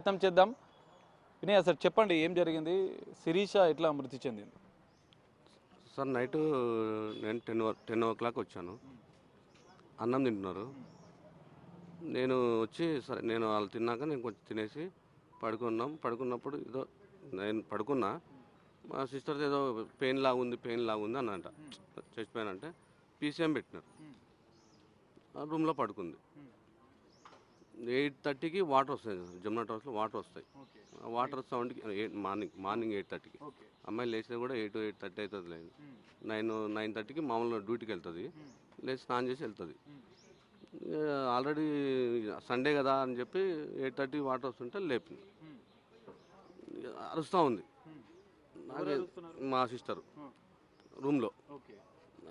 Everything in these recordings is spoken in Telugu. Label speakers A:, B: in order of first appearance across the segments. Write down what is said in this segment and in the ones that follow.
A: ప్రయత్నం చేద్దాం. వినయ్ సార్ చెప్పండి, ఏం జరిగింది? శిరీష ఎట్లా మృతి చెందింది?
B: సార్ నైట్ నేను 10 o'clock వచ్చాను. అన్నం తింటున్నారు. నేను వచ్చి సరే నేను వాళ్ళు తిన్నాక నేను కొంచెం తినేసి పడుకున్నప్పుడు ఏదో నేను పడుకున్నా. మా సిస్టర్ ఏదో పెయిన్ లాగుంది అనంట. చచ్చిపోయానంటే పీసీఎం పెట్టినారు. ఆ రూమ్లో పడుకుంది. 8:30కి వాటర్ వస్తాయి సార్, జమునా టవర్స్లో వాటర్ వస్తాయి. వాటర్ సౌండ్కి మార్నింగ్ 8:30కి అమ్మాయి లేచేది కూడా 8-8:30 అవుతుంది. లేదు 9-9:30కి మామూలుగా డ్యూటీకి వెళ్తుంది. లేచి స్నానం చేసి వెళ్తుంది. ఆల్రెడీ సండే కదా అని చెప్పి 8:30 వాటర్ వస్తుంటే లేపింది. అరుస్తూ ఉంది. మా సిస్టరు రూమ్లో.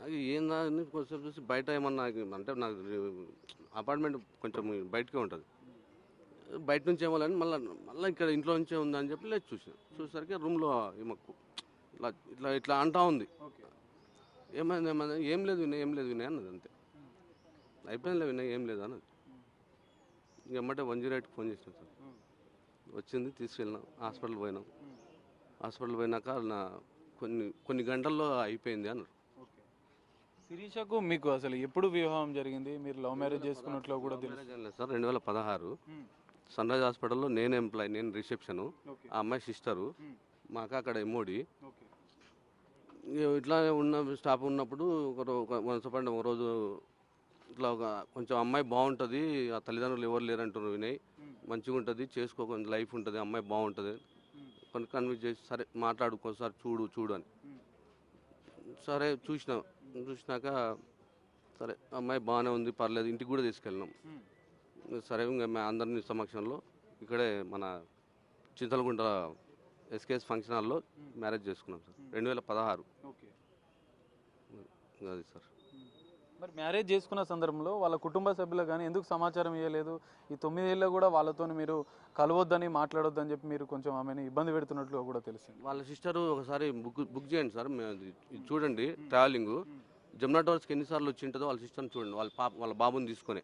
B: అది ఏందా అని కొంచెం చూసి బయట ఏమన్నా అంటే నాకు అపార్ట్మెంట్ కొంచెం బయటకే ఉంటుంది. బయట నుంచి ఏమో అని మళ్ళీ ఇక్కడ ఇంట్లో నుంచే ఉందని చెప్పి లేచి చూసేసరికి రూమ్లో ఈమెకు ఇట్లా అంటా ఉంది. ఏమైంది ఏం లేదు వినయ్ అన్నది. అంతే, అయిపోయిందిలే వినయ్ ఏం లేదు అన్నది. ఇంకమ్మటే 108కి ఫోన్ చేసినాం సార్. వచ్చింది, తీసుకెళ్ళినాం, హాస్పిటల్ పోయినాక కొన్ని గంటల్లో అయిపోయింది అన్నారు.
A: శిరీషకు మీకు అసలు ఎప్పుడు వివాహం జరిగింది? మీరు లవ్ మ్యారేజ్ చేసుకున్నట్లు కూడా తెలుసు
B: సార్. 2016 సన్ రైజ్ హాస్పిటల్లో నేను ఎంప్లాయ్, నేను రిసెప్షను, ఆ అమ్మాయి సిస్టరు, మా అక్క అక్కడ ఎంఓడి. ఇట్లా స్టాఫ్ ఉన్నప్పుడు ఒక రోజు ఇట్లా కొంచెం అమ్మాయి బాగుంటుంది, ఆ తల్లిదండ్రులు ఎవరు లేరంటున్నారు వినయ్, మంచిగా ఉంటుంది, చేసుకోకుండా లైఫ్ ఉంటుంది, అమ్మాయి బాగుంటుంది కొన్ని కన్విన్స్ చేసి సరే మాట్లాడుకోసారి చూడు అని. సరే చూసినాక సరే అమ్మాయి బాగానే ఉంది, పర్లేదు, ఇంటికి కూడా తీసుకెళ్ళినాం. సరే ఇంకా అందరినీ సమక్షంలో ఇక్కడే మన చింతలగుంట ఎస్కేఎస్ ఫంక్షన్ హాల్లో మ్యారేజ్ చేసుకున్నాం సార్. 2016. అది సార్.
A: మరి మ్యారేజ్ చేసుకున్న సందర్భంలో వాళ్ళ కుటుంబ సభ్యులు కానీ ఎందుకు సమాచారం ఇవ్వలేదు? ఈ 9 ఏళ్ళలో కూడా వాళ్ళతో మీరు కలవద్దని మాట్లాడొద్దని చెప్పి మీరు కొంచెం ఆమెను ఇబ్బంది పెడుతున్నట్లు కూడా తెలిసింది.
B: వాళ్ళ సిస్టరు ఒకసారి బుక్ చేయండి సార్, ఇది చూడండి ట్రావెలింగ్ జమునా టవర్స్కి ఎన్నిసార్లు వచ్చి ఉంటుందో వాళ్ళ సిస్టర్ని చూడండి, వాళ్ళ బాబుని తీసుకొని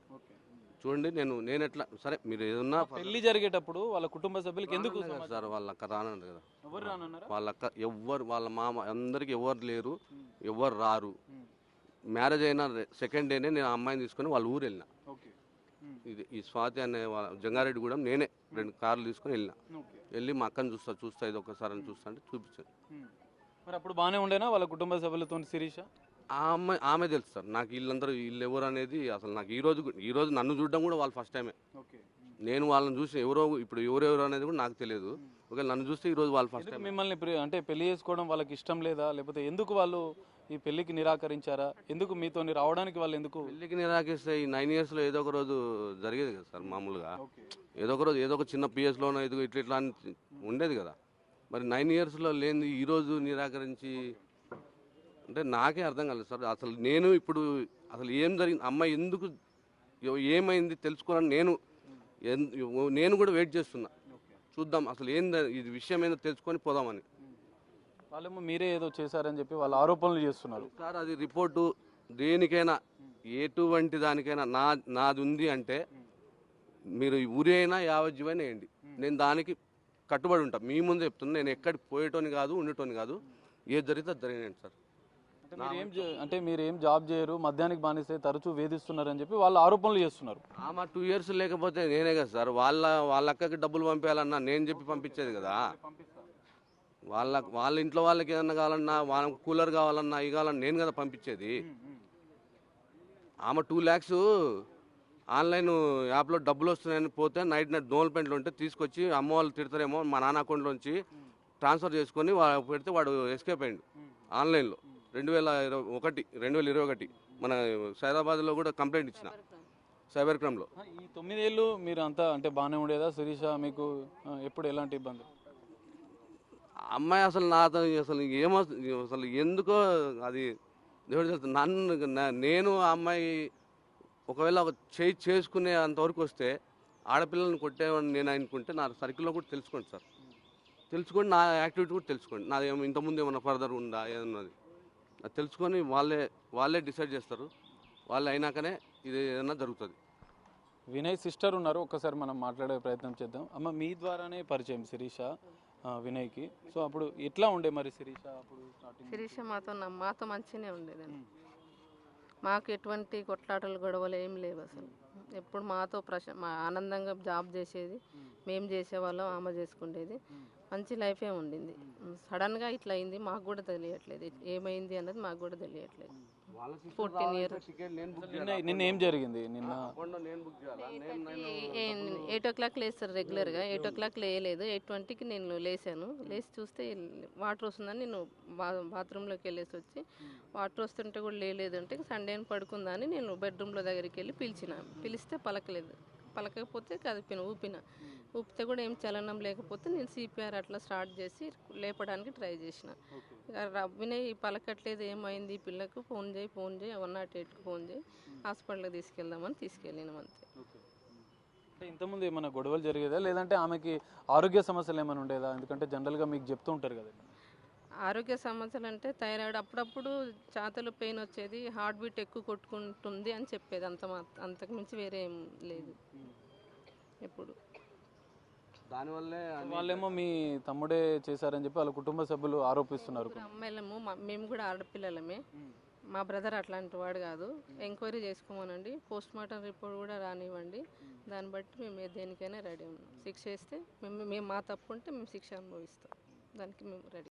B: చూడండి. నేను ఎట్లా సరే మీరు ఏదన్నా
A: పెళ్లి జరిగేటప్పుడు వాళ్ళ కుటుంబ సభ్యులకి ఎందుకు
B: సార్ వాళ్ళ అక్క రానండి కదా,
A: ఎవరు రానున్నారా?
B: వాళ్ళ అక్క వాళ్ళ మామ అందరికి ఎవరు లేరు, ఎవరు రారు. మ్యారేజ్ అయిన సెకండ్ డేనే నేను ఆ అమ్మాయిని తీసుకొని వాళ్ళ ఊరు వెళ్ళిన. ఈ స్వాతి అనే జంగారెడ్డి కూడా నేనే 2 కార్లు తీసుకొని వెళ్ళి మా అక్కని చూస్తా ఇది ఒక్కసారి అని చూస్తా అంటే చూపించాను.
A: మరి అప్పుడు బాగానే ఉండేనా వాళ్ళ కుటుంబ సభ్యులతో శిరీష?
B: ఆమె తెలుసు సార్ నాకు, వీళ్ళు ఎవరు అనేది అసలు నాకు ఈ రోజు నన్ను చూడడం కూడా వాళ్ళు ఫస్ట్ టైమే. నేను వాళ్ళని చూసి ఇప్పుడు ఎవరెవరు అనేది కూడా నాకు తెలియదు. ఒకవేళ నన్ను చూస్తే ఈ రోజు వాళ్ళు ఫస్ట్ టైం.
A: మిమ్మల్ని అంటే పెళ్లి చేసుకోవడం వాళ్ళకి ఇష్టం లేదా, లేకపోతే ఎందుకు వాళ్ళు ఈ పెళ్లికి నిరాకరించారా? ఎందుకు మీతో రావడానికి వాళ్ళు ఎందుకు
B: పెళ్లికి నిరాకరిస్తే ఈ 9 yearsలో ఏదో ఒక రోజు జరిగేది కదా సార్. మామూలుగా ఏదో ఒక రోజు ఏదో ఒక చిన్న పిఎస్లోనో ఇట్లా అని ఉండేది కదా. మరి 9 yearsలో లేని ఈరోజు నిరాకరించి అంటే నాకే అర్థం కాలేదు సార్. అసలు నేను ఇప్పుడు అసలు ఏం జరిగింది, అమ్మాయి ఎందుకు ఏమైంది తెలుసుకోవాలని నేను కూడా వెయిట్ చేస్తున్నా. చూద్దాం అసలు ఇది విషయం ఏందో తెలుసుకొని పోదామని.
A: వాళ్ళేమో మీరే ఏదో చేశారని చెప్పి వాళ్ళు ఆరోపణలు చేస్తున్నారు
B: సార్. అది రిపోర్టు దేనికైనా ఎటువంటి దానికైనా నాది ఉంది అంటే మీరు ఊరి అయినా యావజ్జీవైనా వేయండి, నేను దానికి కట్టుబడి ఉంటా. మీ ముందే చెప్తున్నా, నేను ఎక్కడికి పోయేటోని కాదు, ఉండేటోని కాదు. ఏది జరిగితే అది జరిగినండి సార్.
A: అంటే మీరేం జాబ్ చేయరు, మధ్యాహ్నానికి బానిస్తే తరచూ వేధిస్తున్నారని చెప్పి వాళ్ళు ఆరోపణలు చేస్తున్నారు.
B: ఆమె 2 years లేకపోతే నేనే కదా సార్ వాళ్ళ అక్కకి డబ్బులు పంపించాలన్నా నేను చెప్పి పంపించేది కదా. వాళ్ళ ఇంట్లో వాళ్ళకి ఏదన్నా కావాలన్నా, వాళ్ళకి కూలర్ కావాలన్నా, ఇవి కావాలన్నా నేను కదా పంపించేది. ఆమె 2 lakhs ఆన్లైన్ యాప్లో డబ్బులు వస్తున్నాయని పోతే నైట్ డెవలప్మెంట్లో ఉంటే తీసుకొచ్చి అమ్మ వాళ్ళు తిడతారేమో మా నాన్న అకౌంట్లోంచి ట్రాన్స్ఫర్ చేసుకొని పెడితే వాడు ఎస్కేప్ అయ్యిండు ఆన్లైన్లో. 2021 మన సైదాబాద్లో కూడా కంప్లైంట్ ఇచ్చిన సైబర్ క్రైమ్లో.
A: ఈ 9 ఏళ్ళు మీరు అంతా అంటే బాగానే ఉండేదా శిరీష? మీకు ఎప్పుడు ఎలాంటి ఇబ్బంది?
B: అమ్మాయి అసలు నాతో అసలు ఎందుకో అది దేవుడు తెలుసు. నేను ఆ అమ్మాయి ఒకవేళ చేసుకునే అంతవరకు వస్తే ఆడపిల్లల్ని కొట్టేవాడిని నేను అనుకుంటే నా సర్కిల్లో కూడా తెలుసుకోండి సార్, తెలుసుకోండి, నా యాక్టివిటీ కూడా తెలుసుకోండి. నాది ఇంతకుముందు ఏమన్నా ఫర్దర్ ఉందా ఏదన్నది అది తెలుసుకొని వాళ్ళే డిసైడ్ చేస్తారు. వాళ్ళు అయినాకనే ఇది ఏదన్నా జరుగుతుంది.
A: వినయ్ సిస్టర్ ఉన్నారు, ఒక్కసారి మనం మాట్లాడే ప్రయత్నం చేద్దాం. అమ్మ మీ ద్వారానే పరిచయం శిరీష వినయ్కి. సో అప్పుడు ఎట్లా ఉండే మరి శిరీష అప్పుడు స్టార్టింగ్?
C: శిరీష మాతో మంచిగానే ఉండేదండి. మాకు ఎటువంటి కొట్లాటలు గొడవలు ఏం లేవు అసలు. ఎప్పుడు మాతో మా ఆనందంగా జాబ్ చేసేది, మేము చేసేవాళ్ళం, ఆమె చేసుకునేది. మంచి లైఫే ఉండింది. సడన్గా ఇట్లా అయింది, మాకు కూడా తెలియట్లేదు ఏమైంది అన్నది, మాకు కూడా తెలియట్లేదు. 14 years.
A: నిన్న ఏం జరిగింది? నిన్న
C: 8 o'clock లేస్తారు రెగ్యులర్గా. 8 o'clock లేయలేదు. 8:20కి నేను లేచాను. లేచి చూస్తే వాటర్ వస్తుందని నేను బాత్రూంలోకి వెళ్ళేసి వచ్చి వాటర్ వస్తుంటే కూడా లేలేదు అంటే సండే అని పడుకుందని నేను బెడ్రూమ్లో దగ్గరికి వెళ్ళి పిలిస్తే పలకకపోతే ఊపిన. ఊపితే కూడా ఏం చలనం లేకపోతే నేను సిపిఆర్ అట్లా స్టార్ట్ చేసి లేపడానికి ట్రై చేసిన. వినయ్ పలకట్లేదు, ఏమైంది ఈ పిల్లకు, ఫోన్ చేయి 108కి ఫోన్ చేయి, హాస్పిటల్కి తీసుకెళ్దామని తీసుకెళ్ళినాం అంతే.
A: అంటే ఇంతకుముందు ఏమైనా గొడవలు జరిగేదా, లేదంటే ఆమెకి ఆరోగ్య సమస్యలు ఏమైనా ఉండేదా? ఎందుకంటే జనరల్గా మీకు చెప్తూ ఉంటారు కదా.
C: ఆరోగ్య సమస్యలు అంటే థైరాయిడ్, అప్పుడప్పుడు ఛాతీలో పెయిన్ వచ్చేది, హార్ట్ బీట్ ఎక్కువ కొట్టుకుంటుంది అని చెప్పేది. అంతకు మించి వేరే ఏం లేదు ఎప్పుడు.
B: దానివల్లే
A: వాళ్ళేమో మీ తమ్ముడే చేశారని చెప్పి వాళ్ళ కుటుంబ సభ్యులు ఆరోపిస్తున్నారు.
C: అమ్మాయిలము, మేము కూడా ఆడపిల్లలమే. మా బ్రదర్ అట్లాంటి వాడు కాదు. ఎంక్వైరీ చేసుకోమనండి, పోస్ట్ మార్టం రిపోర్ట్ కూడా రానివ్వండి, దాన్ని బట్టి మేము దేనికైనా రెడీ ఉన్నాం. శిక్ష వేస్తే మేము మా తప్పు ఉంటే మేము శిక్ష అనుభవిస్తాం, దానికి మేము రెడీ.